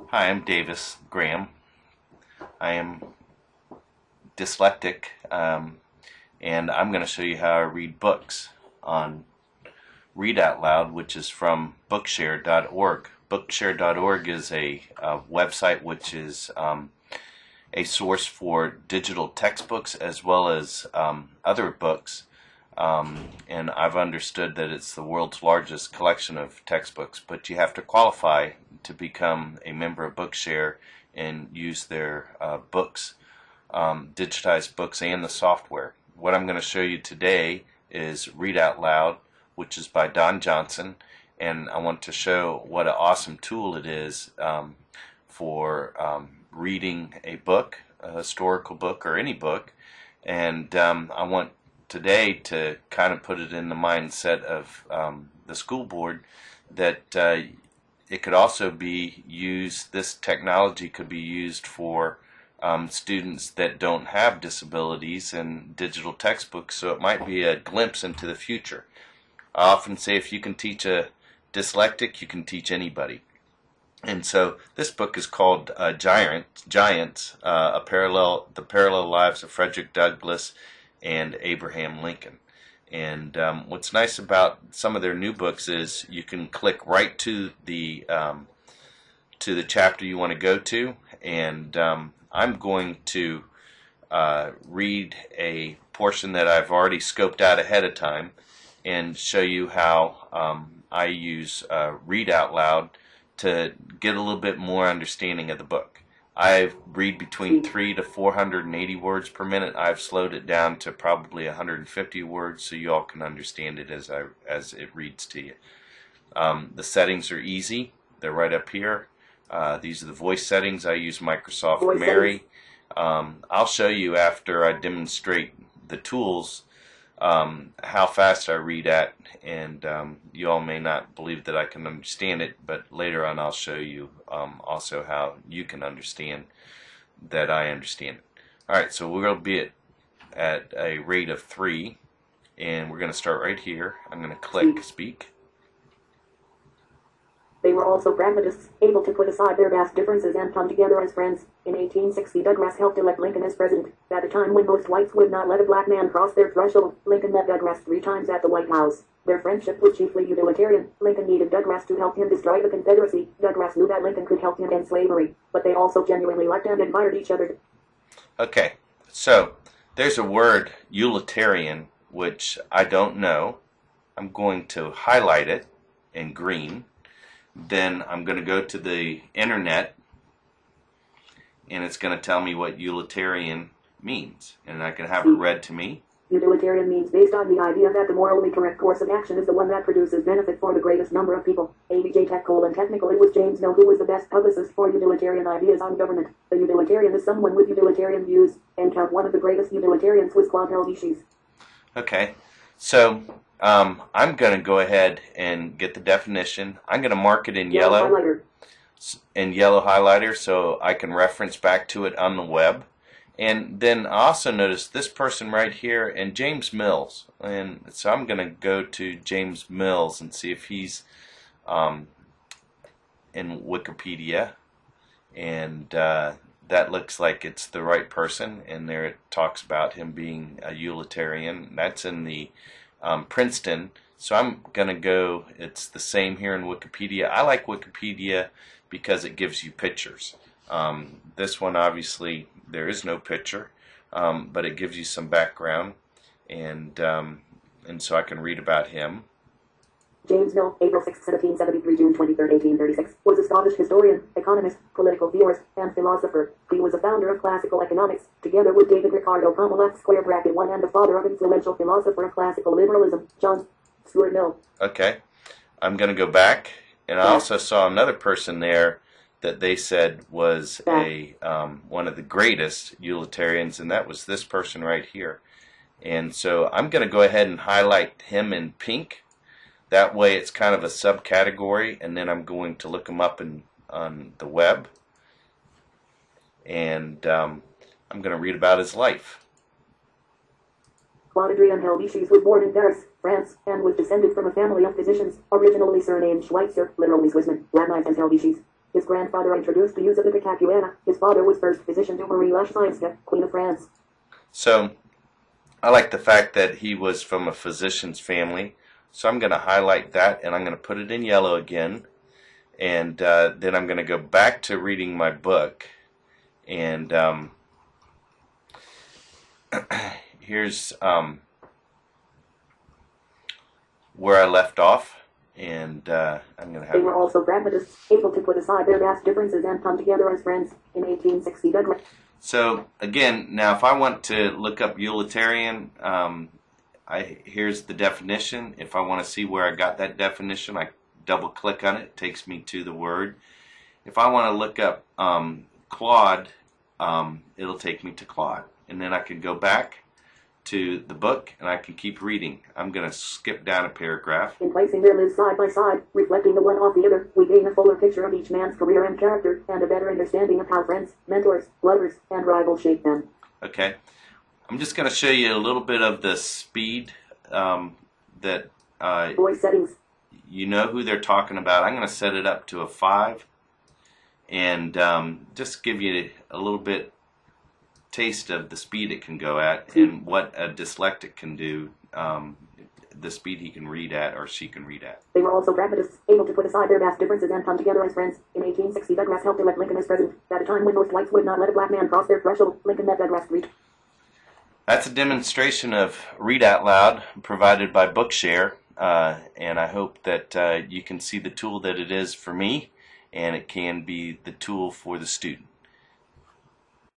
Hi, I'm Davis Graham. I am dyslexic, and I'm going to show you how I read books on Read Out Loud, which is from Bookshare.org. Bookshare.org is a website which is a source for digital textbooks as well as other books. And I've understood that it's the world's largest collection of textbooks, but you have to qualify to become a member of Bookshare and use their books, digitized books, and the software. What I'm going to show you today is Read Out Loud, which is by Don Johnson, and I want to show what an awesome tool it is for reading a book, a historical book, or any book. And I want today to kind of put it in the mindset of the school board that it could also be used, this technology could be used for students that don't have disabilities and digital textbooks, so it might be a glimpse into the future. I often say if you can teach a dyslexic, you can teach anybody. And so this book is called Giants, the Parallel Lives of Frederick Douglass and Abraham Lincoln. And what's nice about some of their new books is you can click right to the chapter you want to go to, and I'm going to read a portion that I've already scoped out ahead of time and show you how I use Read Out Loud to get a little bit more understanding of the book. I read between 300 to 480 words per minute. I've slowed it down to probably 150 words so you all can understand it as it reads to you. The settings are easy. They're right up here. These are the voice settings. I use Microsoft Mary. I'll show you after I demonstrate the tools how fast I read at, and you all may not believe that I can understand it, but later on I'll show you also how you can understand that I understand it. Alright, so we're going to be at a rate of 3, and we're going to start right here. I'm going to click Speak. They were also pragmatists, able to put aside their vast differences and come together as friends. In 1860, Douglas helped elect Lincoln as president. At a time when most whites would not let a black man cross their threshold, Lincoln met Douglas 3 times at the White House. Their friendship was chiefly utilitarian. Lincoln needed Douglas to help him destroy the Confederacy. Douglas knew that Lincoln could help him end slavery, but they also genuinely liked and admired each other. Okay, so there's a word, utilitarian, which I don't know. I'm going to highlight it in green. Then I'm going to go to the internet, and it's going to tell me what utilitarian means, and I can have it read to me. Utilitarian means based on the idea that the morally correct course of action is the one that produces benefit for the greatest number of people. ABJ Technical. It was James Mill who was the best publicist for utilitarian ideas on government. The utilitarian is someone with utilitarian views, and one of the greatest utilitarians was Claude Helvetius. Okay, so I'm going to go ahead and get the definition. I'm going to mark it in yellow highlighter so I can reference back to it on the web. And then I also noticed this person right here and James Mills. And so I'm going to go to James Mills and see if he's in Wikipedia. And that looks like it's the right person. And there it talks about him being a utilitarian. That's in the Princeton. So I'm going to go, it's the same here in Wikipedia. I like Wikipedia because it gives you pictures. This one obviously there is no picture, but it gives you some background, and so I can read about him. James Mill, April 6, 1773, June 23, 1836, was a Scottish historian, economist, political theorist, and philosopher. He was a founder of classical economics, together with David Ricardo, left square bracket 1, and the father of influential philosopher of classical liberalism, John Stuart Mill. Okay, I'm going to go back, and I also saw another person there that they said was a one of the greatest utilitarians, and that was this person right here. And so I'm going to go ahead and highlight him in pink. That way it's kind of a subcategory, and then I'm going to look him up on the web, and I'm going to read about his life. Claude Helvetius was born in Paris, France, and was descended from a family of physicians, originally surnamed Schweitzer, literally Swissman, Latinized as Helvetius. His grandfather introduced the use of the cacuana. His father was first physician to Marie Lashsinska, Queen of France. So I like the fact that he was from a physician's family. So I'm going to highlight that, and I'm going to put it in yellow again. And then I'm going to go back to reading my book. And here's where I left off. And I'm going to have... They were also pragmatists, able to put aside their vast differences and come together as friends. In 1860, Douglas. So again, now if I want to look up utilitarian, here's the definition. If I want to see where I got that definition, I double click on it. It takes me to the word. If I want to look up Claude, it'll take me to Claude. And then I can go back to the book and I can keep reading. I'm going to skip down a paragraph. In placing their lives side by side, reflecting the one off the other, we gain a fuller picture of each man's career and character, and a better understanding of how friends, mentors, lovers, and rivals shape them. Okay. I'm just going to show you a little bit of the speed that Voice settings. you know who they're talking about. I'm going to set it up to a 5 and just give you a little bit taste of the speed it can go at and what a dyslexic can do, the speed he can read at or she can read at. They were also pragmatists, able to put aside their vast differences and come together as friends. In 1860, Douglas helped elect Lincoln as president. At a time when most whites would not let a black man cross their threshold, Lincoln met Douglas reach. That's a demonstration of Read Out Loud provided by Bookshare, and I hope that you can see the tool that it is for me, and it can be the tool for the student.